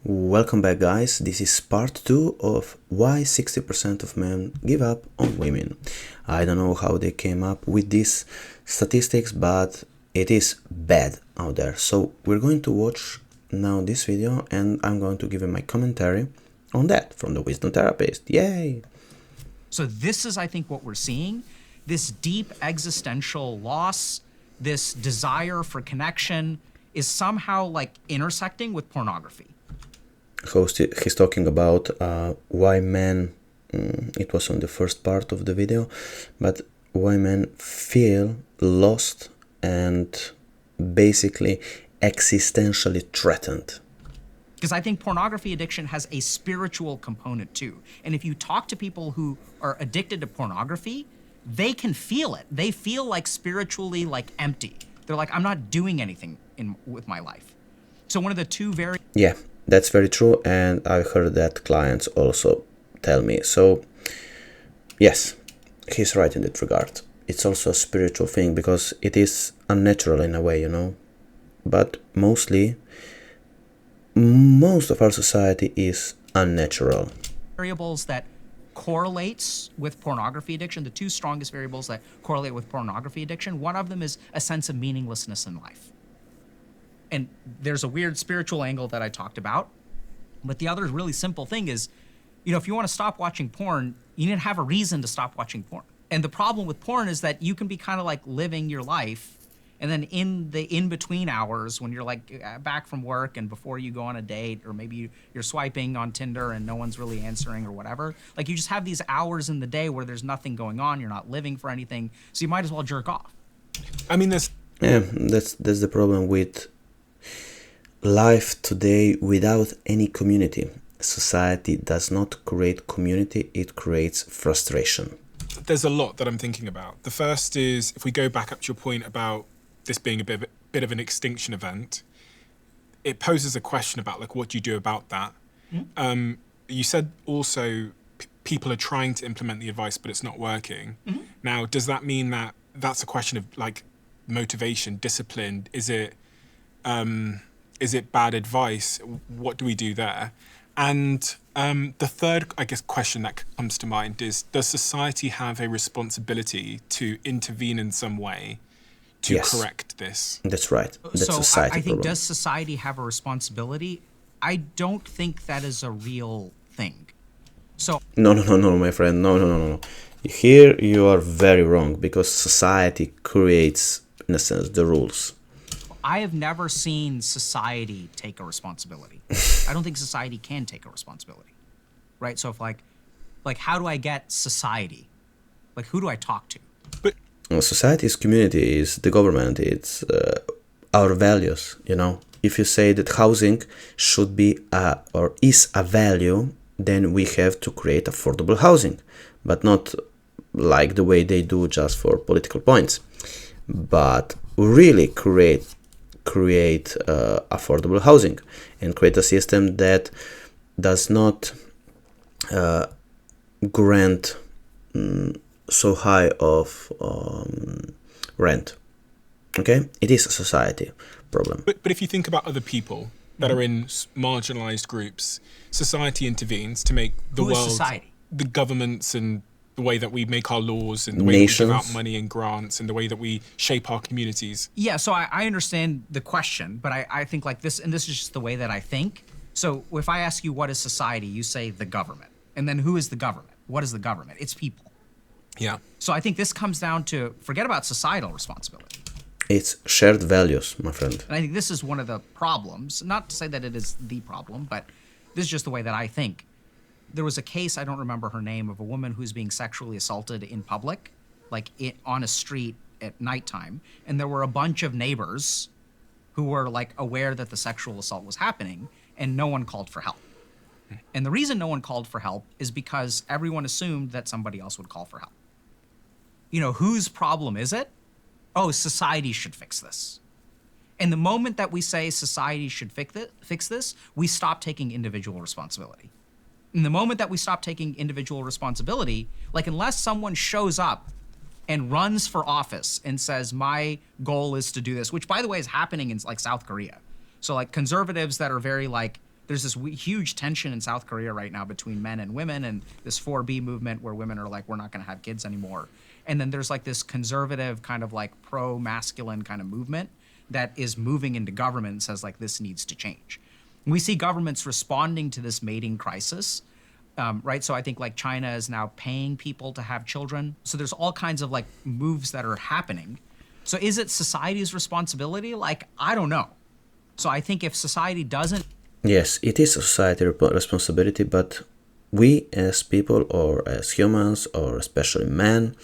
Welcome back, guys. This is part 2 of why 60% of men give up on women. I don't know how they came up with these statistics, but it is bad out there. So we're going to watch now this video and I'm going to give you my commentary on that from the wisdom therapist. Yay! So this is, I think, what we're seeing. This deep existential loss, this desire for connection is somehow like intersecting with pornography. He's talking about why men, it was on the first part of the video, but why men feel lost and basically existentially threatened. Because I think pornography addiction has a spiritual component too. And if you talk to people who are addicted to pornography, they can feel it. They feel like spiritually like empty. They're like, I'm not doing anything with my life. So one of the two very... Yeah, that's very true. And I've heard that clients also tell me. So yes, he's right in that regard. It's also a spiritual thing because it is unnatural in a way, you know. But mostly, most of our society is unnatural. Variables that correlates with pornography addiction, the two strongest variables that correlate with pornography addiction, one of them is a sense of meaninglessness in life. And there's a weird spiritual angle that I talked about. But the other really simple thing is, you know, if you want to stop watching porn, you need to have a reason to stop watching porn. And the problem with porn is that you can be kind of like living your life, and then in the in-between hours when you're like back from work and before you go on a date, or maybe you're swiping on Tinder and no one's really answering or whatever, like you just have these hours in the day where there's nothing going on, you're not living for anything, so you might as well jerk off. I mean, that's the problem with life today without any community. Society does not create community, it creates frustration. There's a lot that I'm thinking about. The first is, if we go back up to your point about this being a bit of an extinction event, it poses a question about like, what do you do about that? Mm-hmm. You said also people are trying to implement the advice, but it's not working. Mm-hmm. Now, does that mean that that's a question of like motivation, discipline? Is it bad advice? What do we do there? And the third, I guess, question that comes to mind is, does society have a responsibility to intervene in some way to correct this? That's right. That's so society I think, problem. Does society have a responsibility? I don't think that is a real thing. So No, my friend. No. Here you are very wrong, because society creates, in a sense, the rules. I have never seen society take a responsibility. I don't think society can take a responsibility, right? So if like how do I get society? Like, who do I talk to? But society's community is the government. It's our values, you know. If you say that housing should be or is a value, then we have to create affordable housing, but not like the way they do just for political points, but really create affordable housing and create a system that does not grant so high of rent. Okay, it is a society problem. But if you think about other people that are in marginalized groups, society intervenes to make the world, society? The governments, and the way that we make our laws, and the way Nations. that we give out money and grants, and the way that we shape our communities. Yeah, so I understand the question, but I think like this, and this is just the way that I think. So if I ask you what is society, you say the government. And then who is the government? What is the government? It's people. Yeah. So I think this comes down to, forget about societal responsibility. It's shared values, my friend. And I think this is one of the problems, not to say that it is the problem, but this is just the way that I think. There was a case, I don't remember her name, of a woman who's being sexually assaulted in public, like on a street at nighttime. And there were a bunch of neighbors who were like aware that the sexual assault was happening, and no one called for help. And the reason no one called for help is because everyone assumed that somebody else would call for help. You know, whose problem is it? Oh, society should fix this. And the moment that we say society should fix this, we stop taking individual responsibility. And the moment that we stop taking individual responsibility, like unless someone shows up and runs for office and says, my goal is to do this, which by the way is happening in like South Korea. So like conservatives that are very like there's this huge tension in South Korea right now between men and women, and this 4B movement where women are like, we're not going to have kids anymore. And then there's like this conservative kind of like pro-masculine kind of movement that is moving into government and says like, this needs to change. And we see governments responding to this mating crisis, right? So I think like China is now paying people to have children. So there's all kinds of like moves that are happening. So is it society's responsibility? Like, I don't know. So I think if society doesn't... Yes, it is a society responsibility, but we as people or as humans, or especially men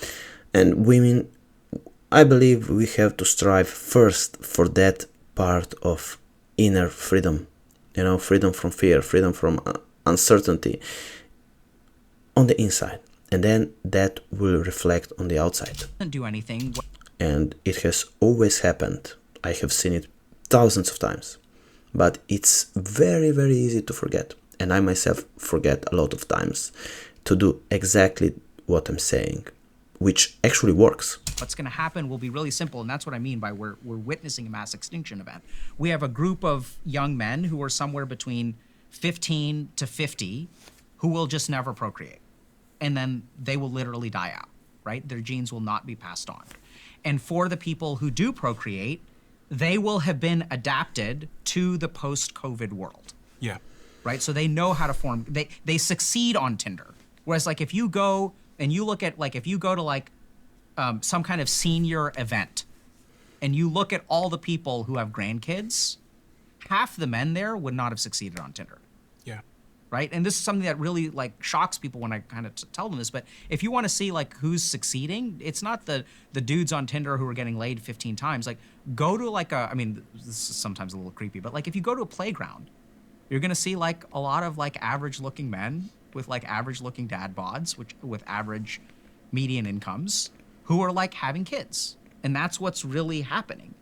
and women, I believe we have to strive first for that part of inner freedom, freedom from fear, freedom from uncertainty on the inside, and then that will reflect on the outside. Do anything. And it has always happened. I have seen it thousands of times, but it's very, very easy to forget. And I myself forget a lot of times to do exactly what I'm saying, which actually works. What's going to happen will be really simple, and that's what I mean by we're witnessing a mass extinction event. We have a group of young men who are somewhere between 15 to 50 who will just never procreate. And then they will literally die out, right? Their genes will not be passed on. And for the people who do procreate, they will have been adapted to the post-COVID world. Yeah. Right? So they know how to form, they succeed on Tinder. Whereas like if you go and you look at like, if you go to like some kind of senior event and you look at all the people who have grandkids, half the men there would not have succeeded on Tinder. Yeah. Right? And this is something that really like shocks people when I kind of tell them this, but if you want to see like who's succeeding, it's not the dudes on Tinder who are getting laid 15 times. Like go to like I mean, this is sometimes a little creepy, but like if you go to a playground, you're going to see like a lot of like average looking men with like average looking dad bods, which with average median incomes, who are like having kids. And that's what's really happening.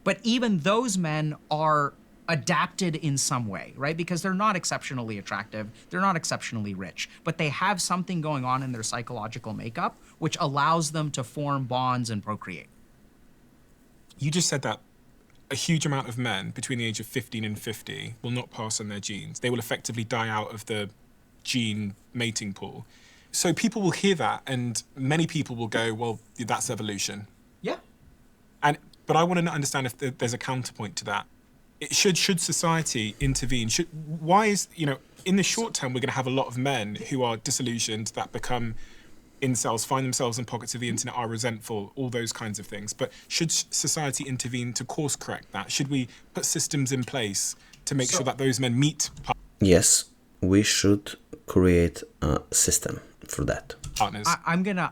But even those men are adapted in some way, right? Because they're not exceptionally attractive, they're not exceptionally rich, but they have something going on in their psychological makeup which allows them to form bonds and procreate. You just said that a huge amount of men between the age of 15 and 50 will not pass on their genes. They will effectively die out of the gene mating pool. So people will hear that and many people will go, well, that's evolution. Yeah. But I want to understand if there's a counterpoint to that. Should society intervene? Why is, in the short term, we're going to have a lot of men who are disillusioned, that become incels, find themselves in pockets of the internet, are resentful, all those kinds of things. But should society intervene to course correct that? Should we put systems in place to make sure that those men meet Yes, we should create a system for that. partners? I'm gonna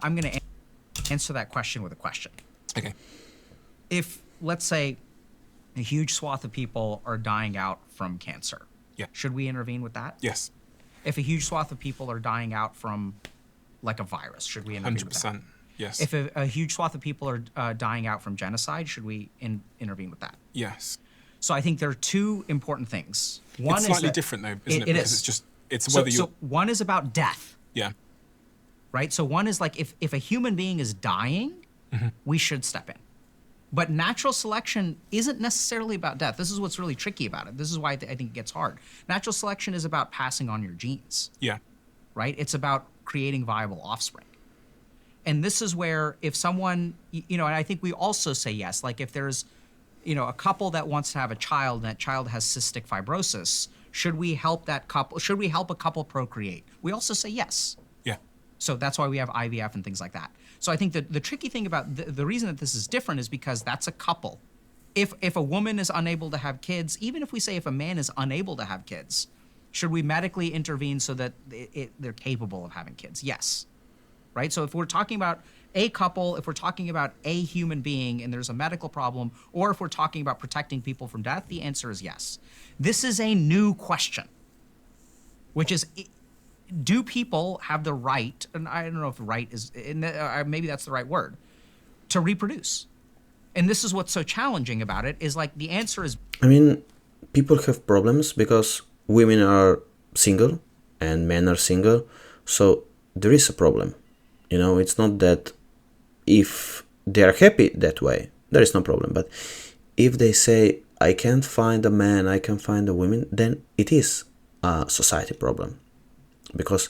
answer that question with a question. Okay. If, let's say, a huge swath of people are dying out from cancer, Yeah. should we intervene with that? Yes. If a huge swath of people are dying out from like a virus, should we intervene with that? 100%. Yes. If a huge swath of people are dying out from genocide, should we intervene with that? Yes. So I think there are two important things. One It's is slightly that different though, isn't it? it Because is. it's So, whether you. so one is about death, Yeah. right? So one is like if a human being is dying, we should step in. But natural selection isn't necessarily about death. This is what's really tricky about it. This is why I think it gets hard. Natural selection is about passing on your genes, Yeah. right? It's about creating viable offspring. And this is where if someone, and I think we also say yes, like if there's, a couple that wants to have a child and that child has cystic fibrosis, should we help that couple? Should we help a couple procreate? We also say yes. Yeah. So that's why we have IVF and things like that. So I think that the tricky thing about the reason that this is different is because that's a couple. If a woman is unable to have kids, even if we say if a man is unable to have kids, should we medically intervene so that they're capable of having kids? Yes. Right? So if we're talking about a couple, if we're talking about a human being and there's a medical problem, or if we're talking about protecting people from death, the answer is yes. This is a new question, which is, do people have the right, and I don't know if right is, maybe that's the right word, to reproduce? And this is what's so challenging about it, is like the answer is... I mean, people have problems because women are single and men are single, so there is a problem. It's not that if they are happy that way, there is no problem. But if they say, I can't find a man, I can find a woman, then it is a society problem. Because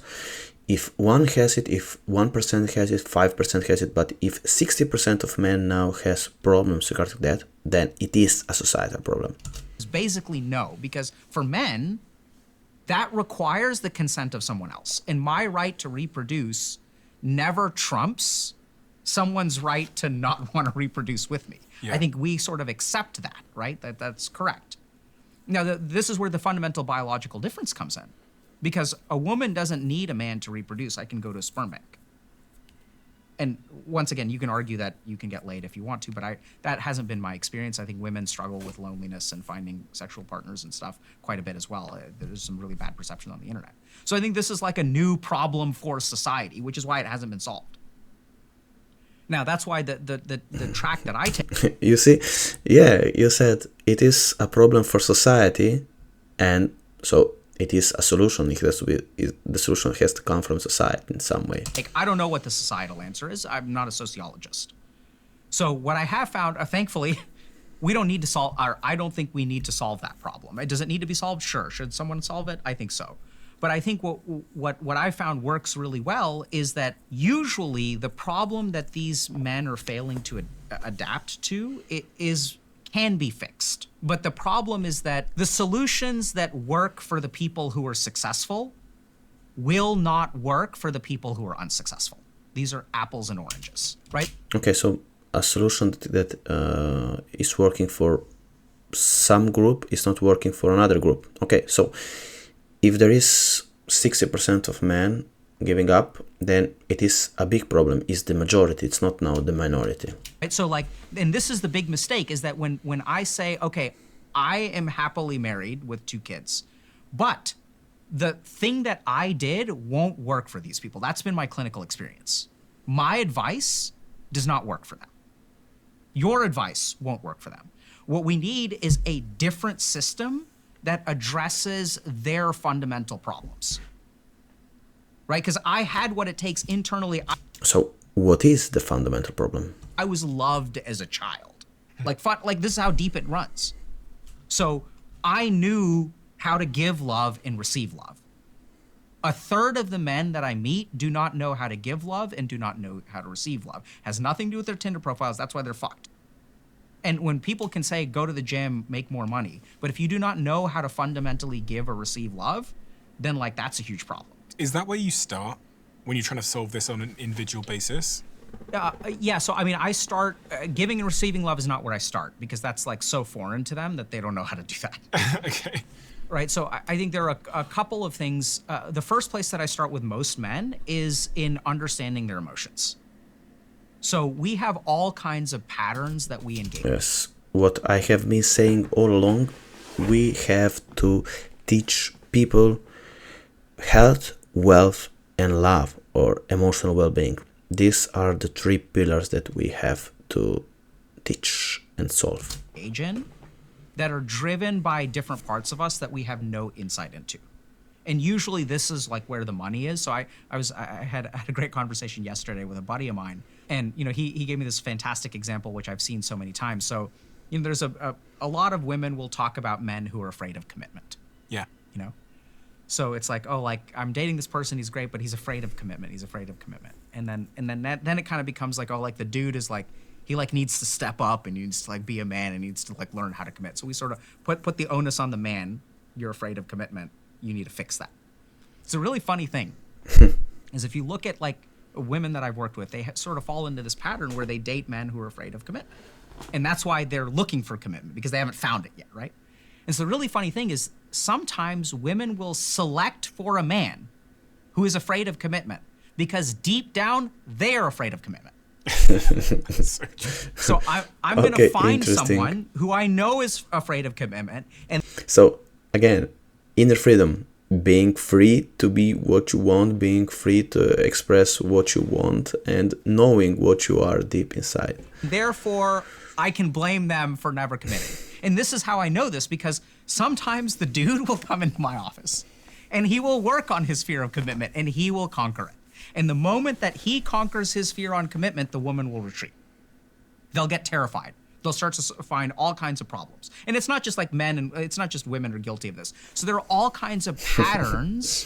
if one has it, if 1% has it, 5% has it, but if 60% of men now has problems regarding that, then it is a societal problem. It's basically no, because for men, that requires the consent of someone else. And my right to reproduce never trumps someone's right to not want to reproduce with me. Yeah. I think we sort of accept that, right? That's correct. Now, this is where the fundamental biological difference comes in. Because a woman doesn't need a man to reproduce. I can go to a sperm bank. And once again, you can argue that you can get laid if you want to, but that hasn't been my experience. I think women struggle with loneliness and finding sexual partners and stuff quite a bit as well. There's some really bad perception on the internet. So I think this is like a new problem for society, which is why it hasn't been solved. Now, that's why the track that I take... You see, yeah, you said it is a problem for society, and so it is a solution. It has to be, the solution has to come from society in some way. Like, I don't know what the societal answer is. I'm not a sociologist. So what I have found, thankfully, we don't need to solve, or I don't think we need to solve that problem. Does it need to be solved? Sure. Should someone solve it? I think so. But I think what I found works really well is that usually the problem that these men are failing to adapt to can be fixed. But the problem is that the solutions that work for the people who are successful will not work for the people who are unsuccessful. These are apples and oranges, right? Okay, so a solution that is working for some group is not working for another group. Okay, so if there is 60% of men giving up, then it is a big problem. It's the majority. It's not now the minority. Right, so like, and this is the big mistake, is that when I say, okay, I am happily married with 2 kids, but the thing that I did won't work for these people. That's been my clinical experience. My advice does not work for them. Your advice won't work for them. What we need is a different system that addresses their fundamental problems. Right? Because I had what it takes internally. So what is the fundamental problem? I was loved as a child. Like this is how deep it runs. So I knew how to give love and receive love. 1/3 of the men that I meet do not know how to give love and do not know how to receive love. Has nothing to do with their Tinder profiles. That's why they're fucked. And when people can say, go to the gym, make more money, but if you do not know how to fundamentally give or receive love, then like that's a huge problem. Is that where you start when you're trying to solve this on an individual basis? Yeah, so I mean, I start, giving and receiving love is not where I start, because that's like so foreign to them that they don't know how to do that. Okay. Right, so I think there are a couple of things. The first place that I start with most men is in understanding their emotions. So we have all kinds of patterns that we engage. Yes, what I have been saying all along, we have to teach people health, wealth, and love, or emotional well-being. These are the 3 pillars that we have to teach and solve. That are driven by different parts of us that we have no insight into. And usually this is like where the money is. So I had a great conversation yesterday with a buddy of mine, and he gave me this fantastic example, which I've seen so many times. So there's a lot of women will talk about men who are afraid of commitment. Yeah. So it's like, oh, like I'm dating this person, he's great, but he's afraid of commitment. He's afraid of commitment. And then it kind of becomes like, oh, like the dude is like, he like needs to step up and needs to like be a man and needs to like learn how to commit. So we sort of put the onus on the man. You're afraid of commitment. You need to fix that. It's a really funny thing is if you look at like women that I've worked with, they sort of fall into this pattern where they date men who are afraid of commitment. And that's why they're looking for commitment, because they haven't found it yet, right? And so the really funny thing is sometimes women will select for a man who is afraid of commitment because deep down, they're afraid of commitment. So I'm going to find someone who I know is afraid of commitment. And so again, inner freedom, being free to be what you want, being free to express what you want, and knowing what you are deep inside. Therefore, I can blame them for never committing. And this is how I know this, because sometimes the dude will come into my office and he will work on his fear of commitment and he will conquer it. And the moment that he conquers his fear on commitment, the woman will retreat. They'll get terrified. They'll start to find all kinds of problems. And it's not just like men, and it's not just women are guilty of this. So there are all kinds of patterns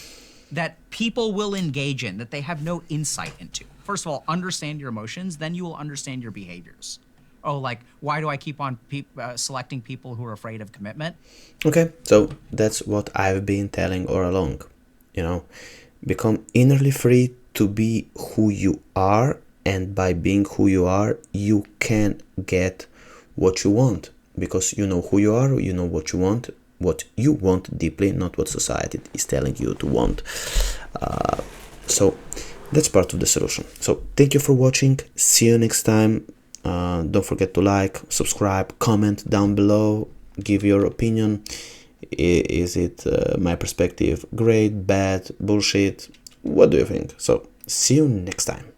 that people will engage in that they have no insight into. First of all, understand your emotions, then you will understand your behaviors. Oh, like, why do I keep on selecting people who are afraid of commitment? Okay, so that's what I've been telling all along. You know, become innerly free to be who you are, and by being who you are, you can get what you want, because you know who you are, you know what you want deeply, not what society is telling you to want. So that's part of the solution. So thank you for watching. See you next time. Don't forget to like, subscribe, comment down below, give your opinion. Is it my perspective great, bad, bullshit? What do you think? So see you next time.